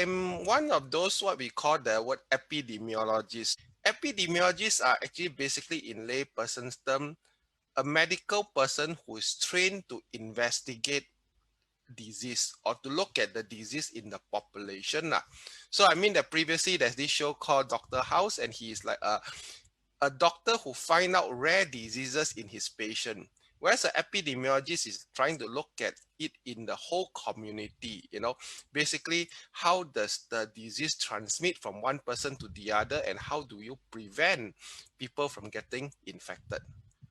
I'm one of those what we call the word epidemiologists. Epidemiologists are actually basically in lay person's term, a medical person who is trained to investigate disease or to look at the disease in the population. So I mean that previously there's this show called Dr. House, and he is like a doctor who find out rare diseases in his patient. Whereas an epidemiologist is trying to look at it in the whole community, basically how does the disease transmit from one person to the other and how do you prevent people from getting infected.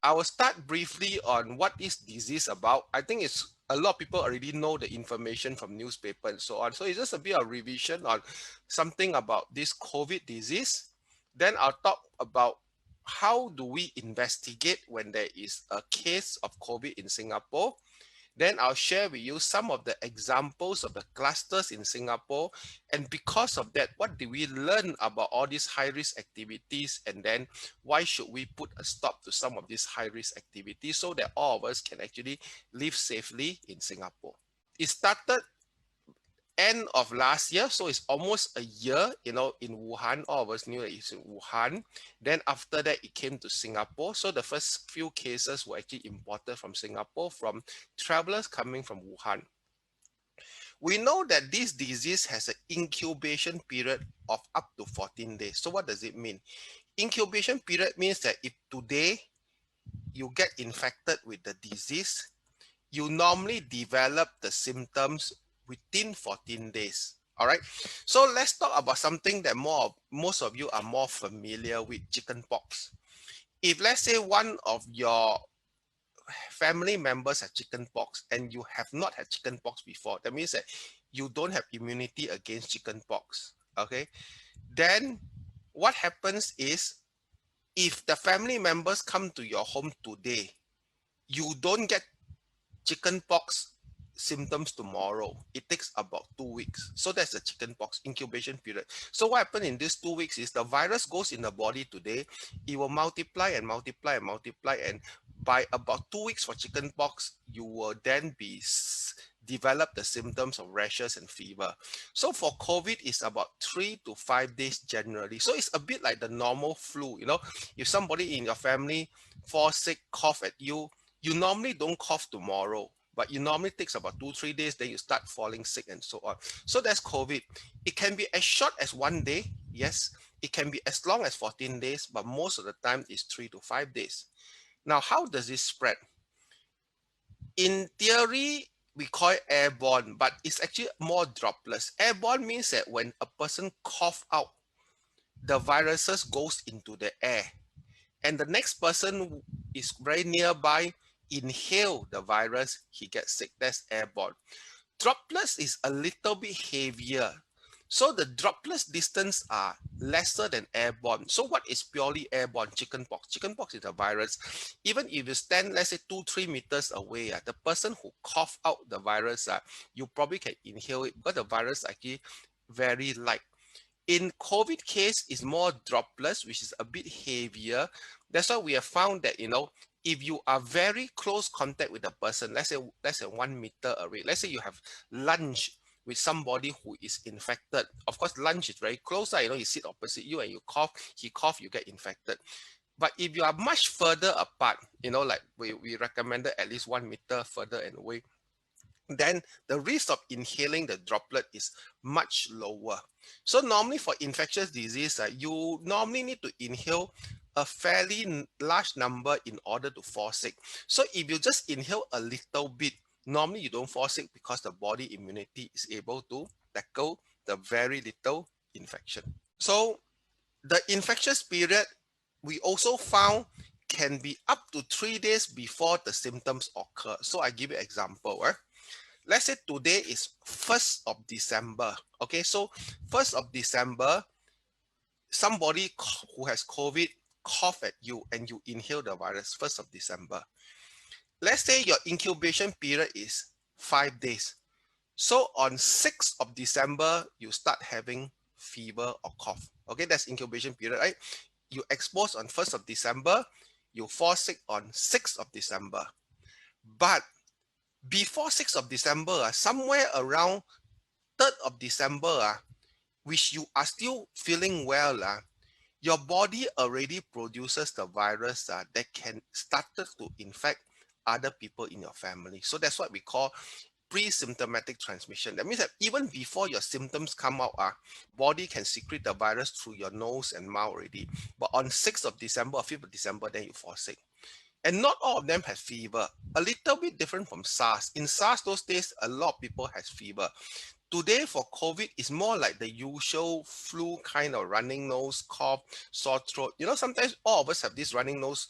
I will start briefly on what is disease about. I think it's a lot of people already know the information from newspaper and so on. So it's just a bit of revision on something about this COVID disease. Then I'll talk about how do we investigate when there is a case of COVID in Singapore. Then I'll share with you some of the examples of the clusters in Singapore. And because of that, what do we learn about all these high-risk activities? And then why should we put a stop to some of these high-risk activities so that all of us can actually live safely in Singapore? It started end of last year, so it's almost a year, in Wuhan. All of us knew that it's in Wuhan. Then after that, it came to Singapore. So the first few cases were actually imported from Singapore from travelers coming from Wuhan. We know that this disease has an incubation period of up to 14 days. So what does it mean? Incubation period means that if today you get infected with the disease, you normally develop the symptoms within 14 days. All right. So let's talk about something that most of you are more familiar with, chickenpox. If let's say one of your family members have chickenpox and you have not had chickenpox before, that means that you don't have immunity against chickenpox. Okay. Then what happens is if the family members come to your home today, you don't get chickenpox symptoms tomorrow. It takes about 2 weeks. So that's the chickenpox incubation period. So what happens in these 2 weeks is the virus goes in the body today. It will multiply and multiply and multiply. And by about 2 weeks for chickenpox, you will then develop the symptoms of rashes and fever. So for COVID, it's about 3 to 5 days generally. So it's a bit like the normal flu. If somebody in your family falls sick, cough at you, you normally don't cough tomorrow, but it normally takes about 2-3 days, then you start falling sick and so on. So that's COVID. It can be as short as 1 day. Yes. It can be as long as 14 days, but most of the time it's 3 to 5 days. Now, how does this spread? In theory, we call it airborne, but it's actually more droplets. Airborne means that when a person cough out, the viruses goes into the air, and the next person is very nearby, inhale the virus, he gets sick. That's airborne. Droplets is a little bit heavier. So the droplets distance are lesser than airborne. So what is purely airborne? Chickenpox. Chickenpox is a virus. Even if you stand, let's say 2-3 meters away, the person who cough out the virus, you probably can inhale it because the virus is actually very light. In COVID case, is more droplets, which is a bit heavier. That's why we have found that, if you are very close contact with a person, let's say 1 meter away, let's say you have lunch with somebody who is infected. Of course, lunch is very close. He sit opposite you and you cough, he cough, you get infected. But if you are much further apart, like we recommended at least 1 meter further and away, then the risk of inhaling the droplet is much lower. So normally for infectious disease, you normally need to inhale a fairly large number in order to fall sick. So if you just inhale a little bit, normally you don't fall sick because the body immunity is able to tackle the very little infection. So the infectious period, we also found, can be up to 3 days before the symptoms occur. So I give you an example. Let's say today is 1st of December. Okay, so 1st of December, somebody who has COVID cough at you and you inhale the virus 1st of December. Let's say your incubation period is 5 days. So on 6th of December, you start having fever or cough. Okay, that's incubation period, right? You expose on 1st of December, you fall sick on 6th of December. But before 6th of December, somewhere around 3rd of December, which you are still feeling well, your body already produces the virus that can started to infect other people in your family. So that's what we call pre-symptomatic transmission. That means that even before your symptoms come out, body can secrete the virus through your nose and mouth already. But on 6th of December or 5th of December, then you fall sick. And not all of them have fever. A little bit different from SARS. In SARS, those days, a lot of people has fever. Today for COVID is more like the usual flu kind of running nose, cough, sore throat. Sometimes all of us have this running nose,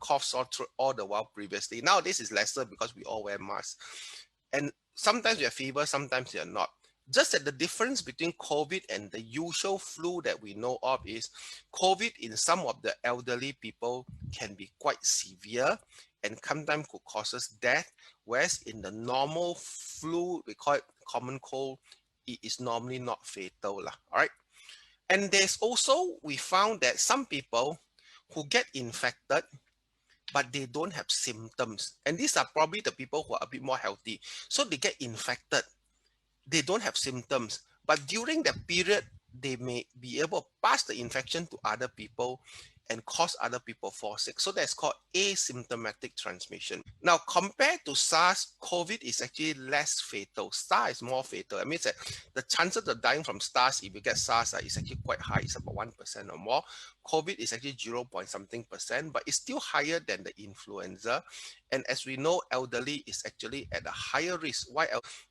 cough, sore throat all the while previously. Nowadays is lesser because we all wear masks. And sometimes you have fever, sometimes you're not. Just that the difference between COVID and the usual flu that we know of is COVID in some of the elderly people can be quite severe and sometimes could cause us death. Whereas in the normal flu, we call it common cold, it is normally not fatal. All right. And there's also, we found that some people who get infected, but they don't have symptoms. And these are probably the people who are a bit more healthy. So they get infected. They don't have symptoms. But during that period, they may be able to pass the infection to other people and cause other people fall sick. So that's called asymptomatic transmission. Now, compared to SARS, COVID is actually less fatal. SARS is more fatal. It means that the chances of dying from SARS, if you get SARS, is actually quite high. It's about 1% or more. COVID is actually 0 point something percent, but it's still higher than the influenza. And as we know, elderly is actually at a higher risk. Why?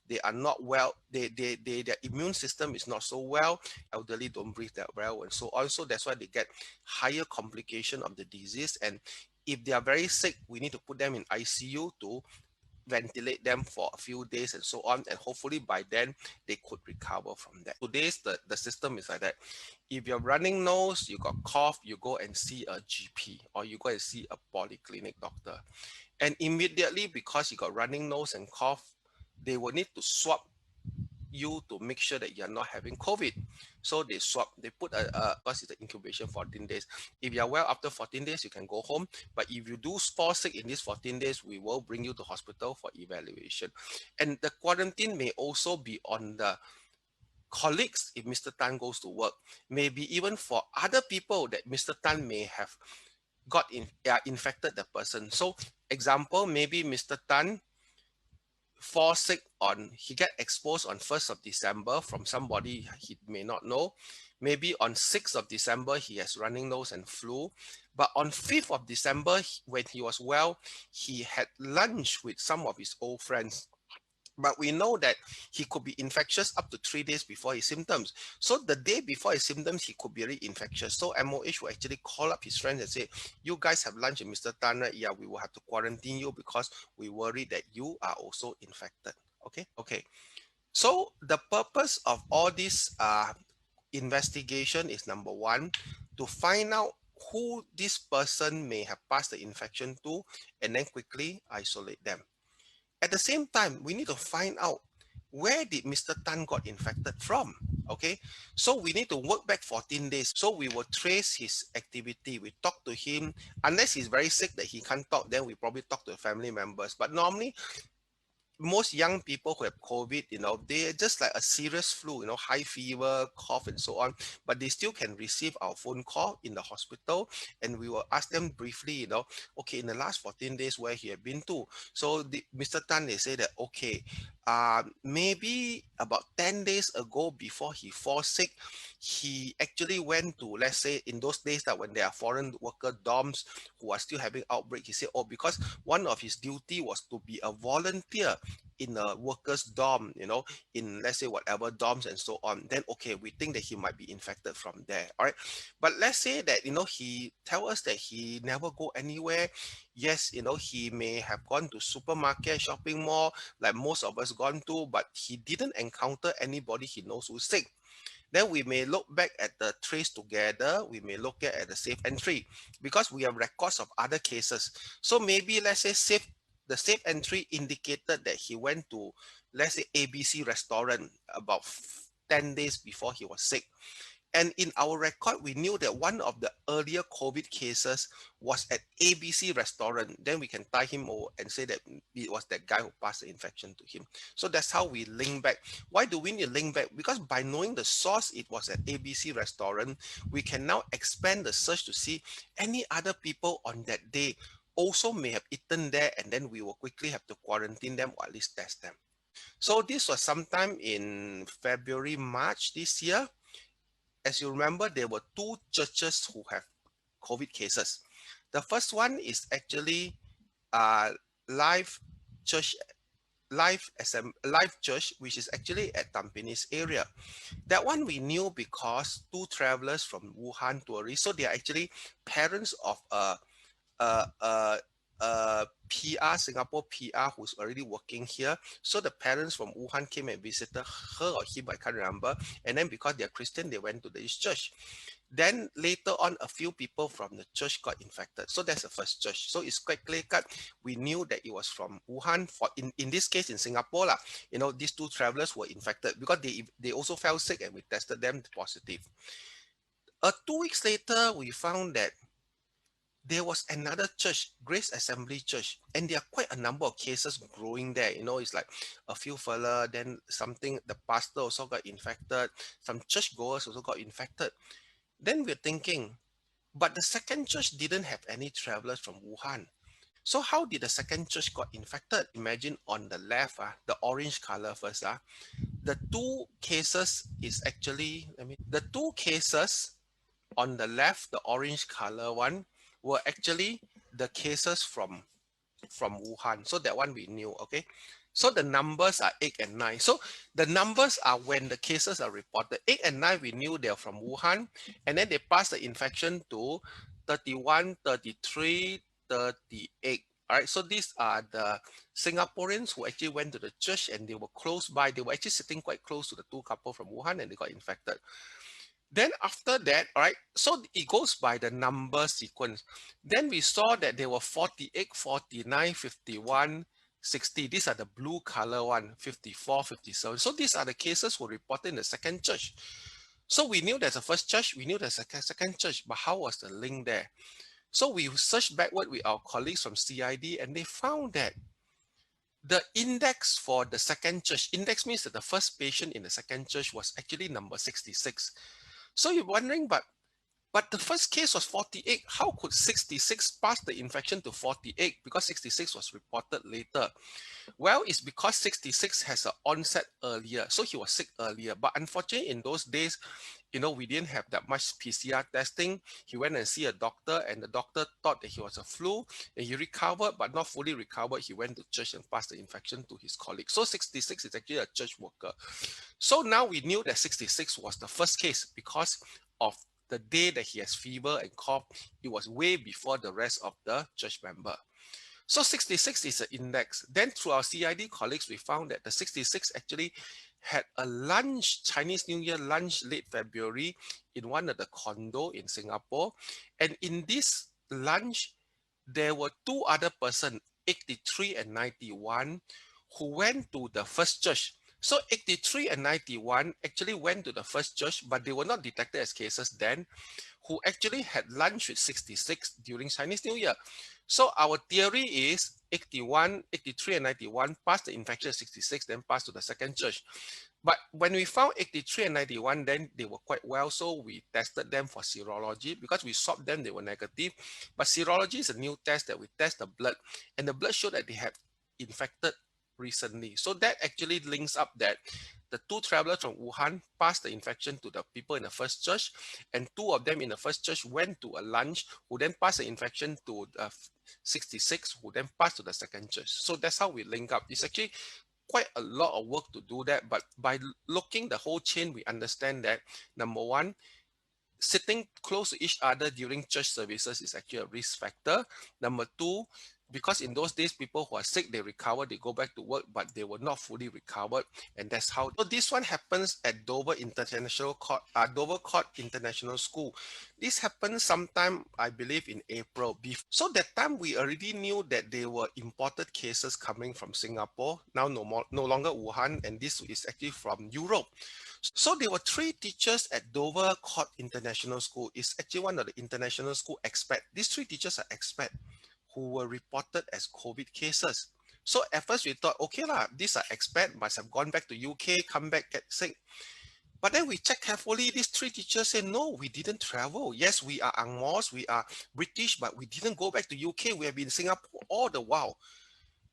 They are not well, their immune system is not so well. Elderly don't breathe that well and so on. So that's why they get higher complication of the disease. And if they are very sick, we need to put them in ICU to ventilate them for a few days and so on. And hopefully by then they could recover from that. Today's the system is like that. If you're running nose, you got cough, you go and see a GP or you go and see a polyclinic doctor. And immediately, because you got running nose and cough, they will need to swab you to make sure that you're not having COVID. So they swab, they put because it's an incubation 14 days. If you're well after 14 days, you can go home. But if you do fall sick in these 14 days, we will bring you to hospital for evaluation. And the quarantine may also be on the colleagues if Mr. Tan goes to work. Maybe even for other people that Mr. Tan may have infected the person. So example, maybe Mr. Tan fall sick he get exposed on 1st of December from somebody he may not know. Maybe on 6th of December, he has running nose and flu. But on 5th of December, when he was well, he had lunch with some of his old friends. But we know that he could be infectious up to 3 days before his symptoms. So the day before his symptoms, he could be really infectious. So MOH will actually call up his friends and say, you guys have lunch with Mr. Tan, right? Yeah, we will have to quarantine you because we worry that you are also infected. Okay. So the purpose of all this investigation is number one, to find out who this person may have passed the infection to and then quickly isolate them. At the same time, we need to find out where did Mr. Tan got infected from. Okay, so we need to work back 14 days. So we will trace his activity. We talk to him. Unless he's very sick that he can't talk, then we probably talk to family members. But normally, most young people who have COVID, they're just like a serious flu, high fever, cough, and so on. But they still can receive our phone call in the hospital, and we will ask them briefly, okay, in the last 14 days, where he had been to. So Mr. Tan, they say that, okay, maybe about 10 days ago, before he fall sick, he actually went to, let's say, in those days that when there are foreign worker dorms who are still having outbreak, he said, oh, because one of his duty was to be a volunteer in a workers dorm, in, let's say, whatever dorms and so on, then okay, we think that he might be infected from there. All right. But let's say that, he tell us that he never go anywhere. Yes, he may have gone to supermarket, shopping mall, like most of us gone to, but he didn't encounter anybody he knows who's sick. Then we may look back at the trace together. We may look at the safe entry because we have records of other cases. So maybe let's say the safe entry indicated that he went to, let's say, ABC restaurant about 10 days before he was sick. And in our record, we knew that one of the earlier COVID cases was at ABC restaurant. Then we can tie him over and say that it was that guy who passed the infection to him. So that's how we link back. Why do we need to link back? Because by knowing the source, it was at ABC restaurant, we can now expand the search to see any other people on that day also may have eaten there, and then we will quickly have to quarantine them or at least test them. So this was sometime in February, March this year. As you remember, there were two churches who have COVID cases. The first one is actually uh, live church, live church, which is actually at Tampines area. That one we knew because two travelers from Wuhan tourists, so they are actually parents of a, PR, Singapore PR, who's already working here. So the parents from Wuhan came and visited her or him, I can't remember. And then because they're Christian, they went to this church. Then later on, a few people from the church got infected. So that's the first church. So it's quite clear cut. We knew that it was from Wuhan. For in this case, in Singapore, these two travelers were infected because they also fell sick and we tested them positive. 2 weeks later, we found that there was another church, Grace Assembly Church, and there are quite a number of cases growing there. It's like a few fella, then something, the pastor also got infected, some church goers also got infected. Then we're thinking, but the second church didn't have any travelers from Wuhan. So how did the second church got infected? Imagine on the left, the orange color first. The two cases is actually, the two cases on the left, the orange color one, were actually the cases from Wuhan. So that one we knew, okay? So the numbers are 8 and 9. So the numbers are when the cases are reported. 8 and 9, we knew they're from Wuhan. And then they passed the infection to 31, 33, 38. All right, so these are the Singaporeans who actually went to the church and they were close by. They were actually sitting quite close to the two couple from Wuhan and they got infected. Then after that, all right, so it goes by the number sequence. Then we saw that there were 48, 49, 51, 60. These are the blue color one, 54, 57. So these are the cases who reported in the second church. So we knew there's a first church, we knew there's a second church, but how was the link there? So we searched backward with our colleagues from CID and they found that the index for the second church, index means that the first patient in the second church was actually number 66. So you're wondering, but the first case was 48. How could 66 pass the infection to 48? Because 66 was reported later. Well, it's because 66 has an onset earlier. So he was sick earlier. But unfortunately, in those days, we didn't have that much PCR testing. He went and see a doctor and the doctor thought that he was a flu and he recovered, but not fully recovered. He went to church and passed the infection to his colleagues. So 66 is actually a church worker. So now we knew that 66 was the first case because of the day that he has fever and cough. It was way before the rest of the church member. So 66 is an index. Then through our CID colleagues, we found that the 66 actually had a lunch, Chinese New Year lunch late February in one of the condo in Singapore. And in this lunch, there were two other persons, 83 and 91, who went to the first church. So 83 and 91 actually went to the first church, but they were not detected as cases then, who actually had lunch with 66 during Chinese New Year. So our theory is 81, 83 and 91 passed the infection at 66, then passed to the second church. But when we found 83 and 91, then they were quite well. So we tested them for serology. Because we swabbed them, they were negative. But serology is a new test that we test the blood. And the blood showed that they had infected recently. So that actually links up that the two travelers from Wuhan passed the infection to the people in the first church, and two of them in the first church went to a lunch, who then passed the infection to the 66, who then passed to the second church. So that's how we link up. It's actually quite a lot of work to do that, but by looking the whole chain, we understand that number one, sitting close to each other during church services is actually a risk factor. Number two, because in those days, people who are sick, they recover, they go back to work, but they were not fully recovered. And that's how. So this one happens at Dover Court International School. This happened sometime, I believe, in April. So that time, we already knew that there were imported cases coming from Singapore. Now no longer Wuhan, and this is actually from Europe. So there were three teachers at Dover Court International School. It's actually one of the international school expat. These three teachers are expat who were reported as COVID cases. So at first we thought, okay lah, these are expat, must have gone back to UK, come back, get sick. But then we check carefully, these three teachers say, no, we didn't travel. Yes, we are Angmos, we are British, but we didn't go back to UK. We have been in Singapore all the while.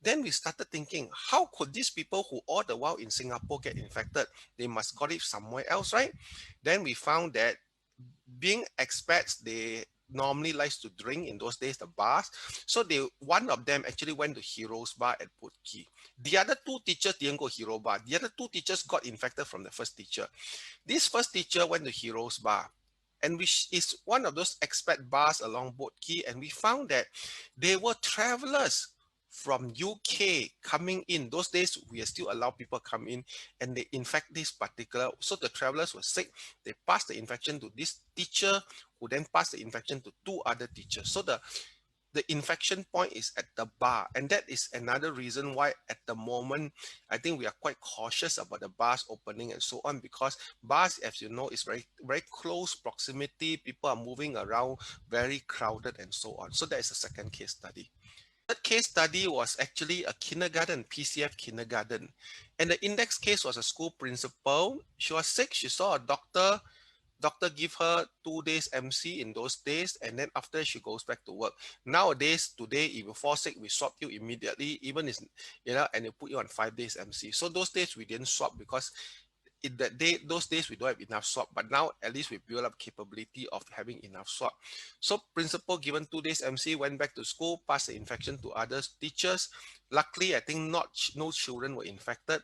Then we started thinking, how could these people who all the while in Singapore get infected? They must got it somewhere else, right? Then we found that being expats, they normally likes to drink in those days, the bars. So one of them actually went to Heroes Bar at Boat Quay. The other two teachers didn't go Hero Bar. The other two teachers got infected from the first teacher. This first teacher went to Heroes Bar, and which is one of those expat bars along Boat Quay, and we found that they were travelers from UK coming in. Those days, we still allow people come in, and they infect this particular. So the travelers were sick. They passed the infection to this teacher, who then passed the infection to two other teachers. So the infection point is at the bar, and that is another reason why at the moment I think we are quite cautious about the bars opening and so on, because bars, as you know, is very close proximity. People are moving around, very crowded and so on. So that is a second case study. Third case study was actually a kindergarten, PCF kindergarten, and the index case was a school principal. She was sick, she saw a doctor give her 2 days MC in those days, and then after she goes back to work. Nowadays, today, if you fall sick, we swap you immediately, even if, and you put you on 5 days MC. So those days we didn't swap because in that day, those days we don't have enough swap, but now at least we build up capability of having enough swap. So principal given 2 days MC, went back to school, passed the infection to other teachers. Luckily, I think no children were infected.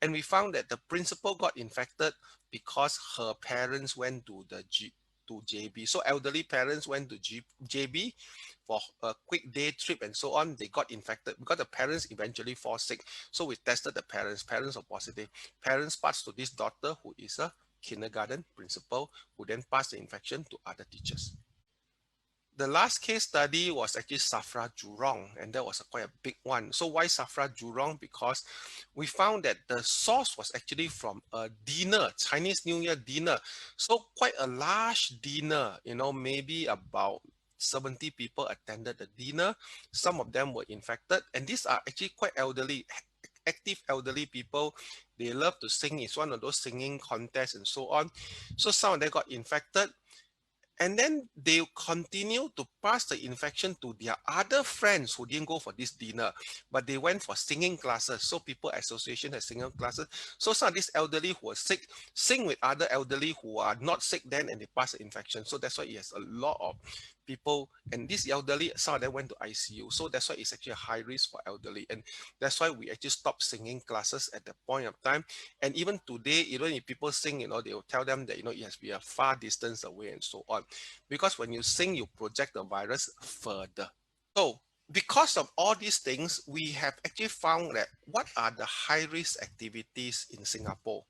And we found that the principal got infected because her parents went to to JB. So elderly parents went to JB for a quick day trip and so on. They got infected because the parents eventually fall sick. So we tested the parents. Parents are positive. Parents passed to this daughter who is a kindergarten principal, who then passed the infection to other teachers. The last case study was actually Safra Jurong, and that was quite a big one. So why Safra Jurong? Because we found that the source was actually from a dinner, Chinese New Year dinner. So quite a large dinner, maybe about 70 people attended the dinner. Some of them were infected, and these are actually quite elderly, active elderly people. They love to sing. It's one of those singing contests and so on. So some of them got infected. And then they continue to pass the infection to their other friends who didn't go for this dinner, but they went for singing classes. So people association has singing classes. So some of these elderly who are sick sing with other elderly who are not sick then, and they pass the infection. So that's why it has a lot of people. And this elderly, some of them went to ICU. So that's why it's actually a high risk for elderly. And that's why we actually stopped singing classes at the point of time. And even today, even if people sing, they will tell them that, it has to be a far distance away and so on. Because when you sing, you project the virus further. So because of all these things, we have actually found that what are the high-risk activities in Singapore?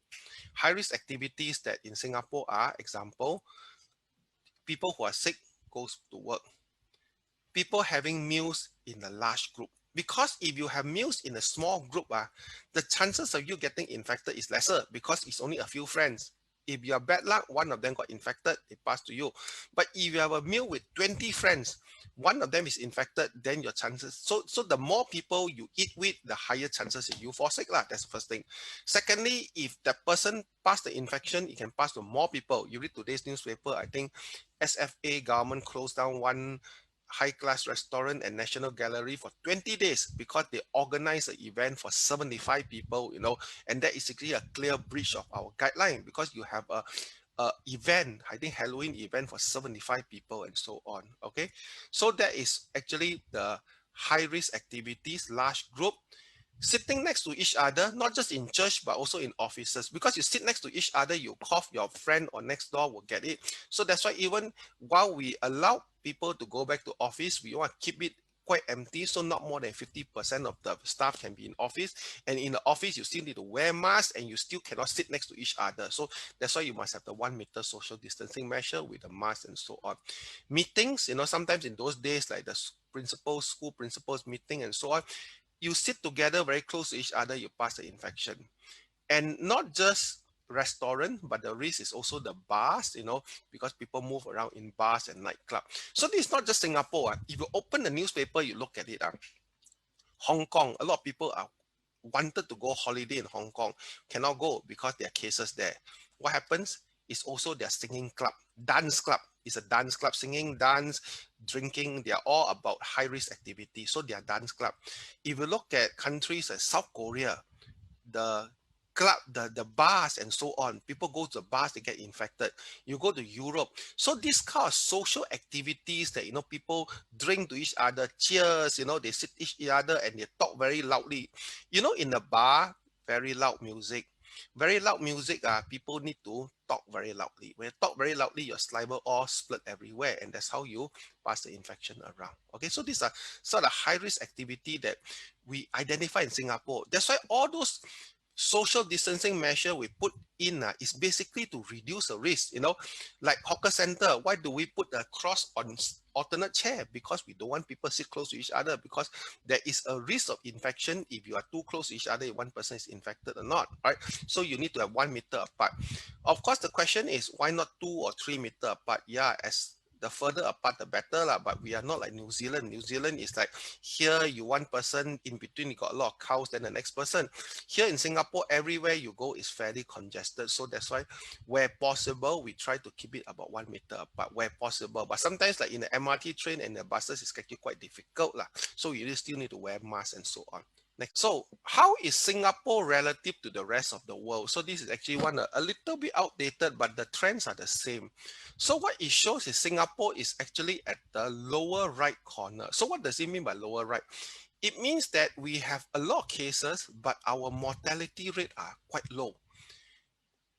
High-risk activities that in Singapore are, example, people who are sick goes to work. People having meals in a large group. Because if you have meals in a small group, the chances of you getting infected is lesser because it's only a few friends. If you are bad luck, one of them got infected, it passed to you. But if you have a meal with 20 friends, one of them is infected, then your chances. So the more people you eat with, the higher chances that you fall sick. That's the first thing. Secondly, if that person passed the infection, it can pass to more people. You read today's newspaper, I think SFA government closed down one high-class restaurant and National Gallery for 20 days because they organized an event for 75 people, and that is actually a clear breach of our guideline because you have a event, I think Halloween event for 75 people and so on. Okay, so that is actually the high-risk activities, large group, sitting next to each other, not just in church, but also in offices. Because you sit next to each other, you cough, your friend or next door will get it. So that's why even while we allow people to go back to office, we want to keep it quite empty. So not more than 50% of the staff can be in office. And in the office, you still need to wear masks and you still cannot sit next to each other. So that's why you must have the 1 meter social distancing measure with the mask and so on. Meetings, sometimes in those days, like the school principals meeting and so on, you sit together very close to each other, you pass the infection. And not just restaurant, but the risk is also the bars, because people move around in bars and nightclub. So this is not just Singapore. If you open the newspaper, you look at it. Hong Kong, a lot of people are wanted to go holiday in Hong Kong, cannot go because there are cases there. What happens is also their singing club, dance club. It's a dance club, singing, dance, drinking. They are all about high risk activity. So they are dance club. If you look at countries like South Korea, the club, the bars and so on. People go to the bars, they get infected. You go to Europe. So this kind of social activities that, people drink to each other, cheers, they sit each other and they talk very loudly. In the bar, very loud music. Very loud music, people need to talk very loudly. When you talk very loudly, your saliva all split everywhere, and that's how you pass the infection around. Okay, so these are sort of high risk activity that we identify in Singapore. That's why all those social distancing measure we put in is basically to reduce the risk. Like hawker center, why do we put a cross on alternate chair? Because we don't want people sit close to each other, because there is a risk of infection if you are too close to each other, if one person is infected or not, right? So you need to have 1 meter apart. Of course, the question is, why not 2 or 3 meter apart? Yeah, as the further apart, the better lah. But we are not like New Zealand. New Zealand is like, here you one person, in between you got a lot of cows, then the next person. Here in Singapore, everywhere you go is fairly congested. So that's why, where possible, we try to keep it about 1 meter apart where possible. But sometimes, like in the MRT train and the buses, it's actually quite difficult lah. So you still need to wear masks and so on. Next. So how is Singapore relative to the rest of the world? So this is actually one a little bit outdated, but the trends are the same. So what it shows is Singapore is actually at the lower right corner. So what does it mean by lower right? It means that we have a lot of cases, but our mortality rate are quite low.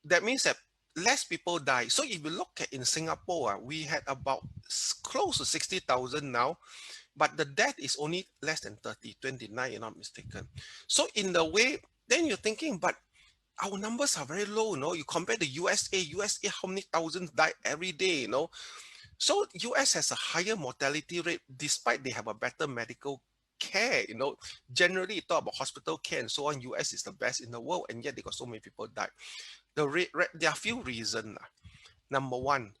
That means that less people die. So if you look at in Singapore, we had about close to 60,000 now, but the death is only less than 30, 29, you're not mistaken. So in the way, then you're thinking, but our numbers are very low, you compare the USA, how many thousands die every day, So US has a higher mortality rate despite they have a better medical care, Generally you talk about hospital care and so on, US is the best in the world, and yet they got so many people die. There are a few reasons. Number one,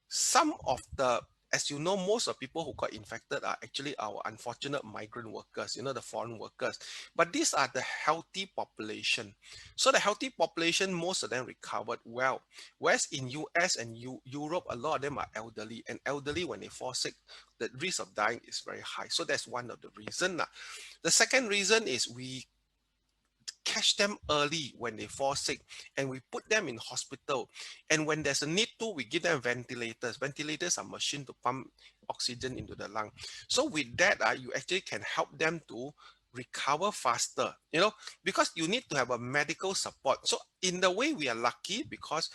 some of the, as you know, most of people who got infected are actually our unfortunate migrant workers, the foreign workers. But these are the healthy population. So the healthy population, most of them recovered well. Whereas in US and Europe, a lot of them are elderly. And elderly, when they fall sick, the risk of dying is very high. So that's one of the reasons. The second reason is we catch them early when they fall sick, and we put them in hospital. And when there's a need to, we give them ventilators. Ventilators are machine to pump oxygen into the lung. So with that, you actually can help them to recover faster, because you need to have a medical support. So in the way, we are lucky because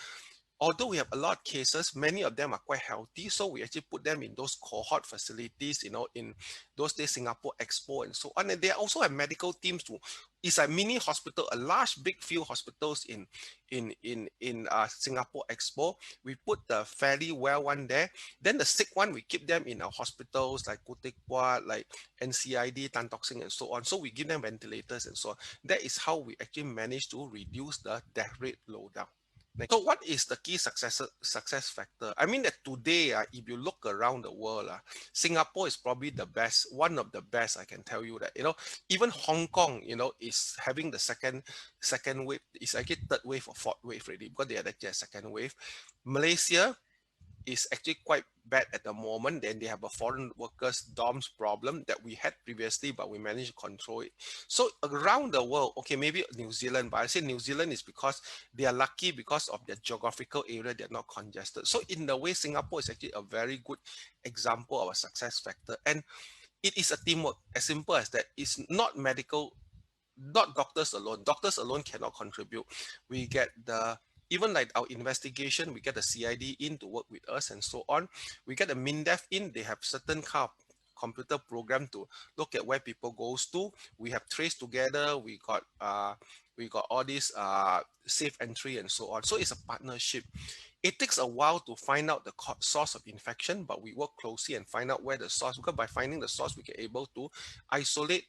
although we have a lot of cases, many of them are quite healthy. So we actually put them in those cohort facilities, in those days, Singapore Expo and so on. And they also have medical teams too. It's a mini hospital, a large, big few hospitals in Singapore Expo. We put the fairly well one there. Then the sick one, we keep them in our hospitals like Khoo Teck Puat, like NCID, Tan Tock Seng, and so on. So we give them ventilators and so on. That is how we actually manage to reduce the death rate low down. So what is the key success factor? I mean that today, if you look around the world, Singapore is probably the best, one of the best. I can tell you that, even Hong Kong, is having the second wave. It's actually third wave or fourth wave already, because they had actually a second wave. Malaysia is actually quite bad at the moment. Then they have a foreign workers dorms problem that we had previously, but we managed to control it. So around the world, okay, maybe New Zealand, but I say New Zealand is because they are lucky because of their geographical area, they're not congested. So in the way, Singapore is actually a very good example of a success factor. And it is a teamwork, as simple as that. It's not medical, not doctors alone. Doctors alone cannot contribute. We get even like our investigation, we get the CID in to work with us and so on. We get the MINDEF in, they have certain kind of computer program to look at where people goes to. We have traced together, we got all this safe entry and so on. So it's a partnership. It takes a while to find out the source of infection, but we work closely and find out where the source, because by finding the source, we can able to isolate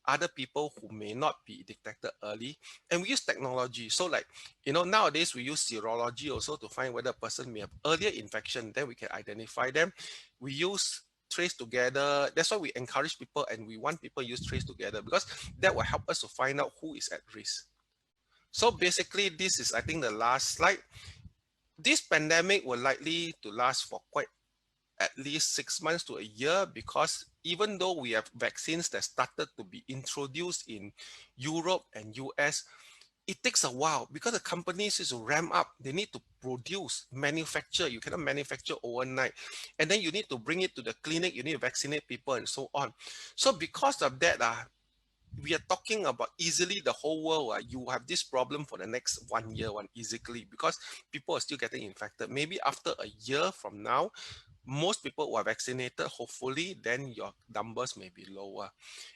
other people who may not be detected early. And we use technology. So like, nowadays we use serology also to find whether a person may have earlier infection, then we can identify them. We use trace together. That's why we encourage people and we want people use trace together, because that will help us to find out who is at risk. So basically, this is, I think, the last slide. This pandemic will likely to last for quite at least 6 months to a year, because even though we have vaccines that started to be introduced in Europe and US, it takes a while because the companies is to ramp up. They need to produce, manufacture. You cannot manufacture overnight. And then you need to bring it to the clinic. You need to vaccinate people and so on. So because of that, we are talking about easily the whole world. You have this problem for the next 1 year, easily, because people are still getting infected. Maybe after a year from now, most people who are vaccinated, hopefully, then your numbers may be lower.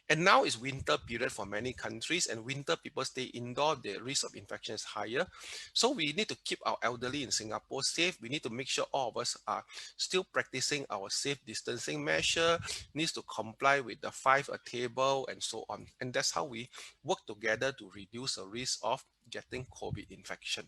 And now is winter period for many countries, and winter people stay indoor, the risk of infection is higher. So we need to keep our elderly in Singapore safe. We need to make sure all of us are still practicing our safe distancing measure, needs to comply with the 5 a table and so on. And that's how we work together to reduce the risk of getting COVID infection.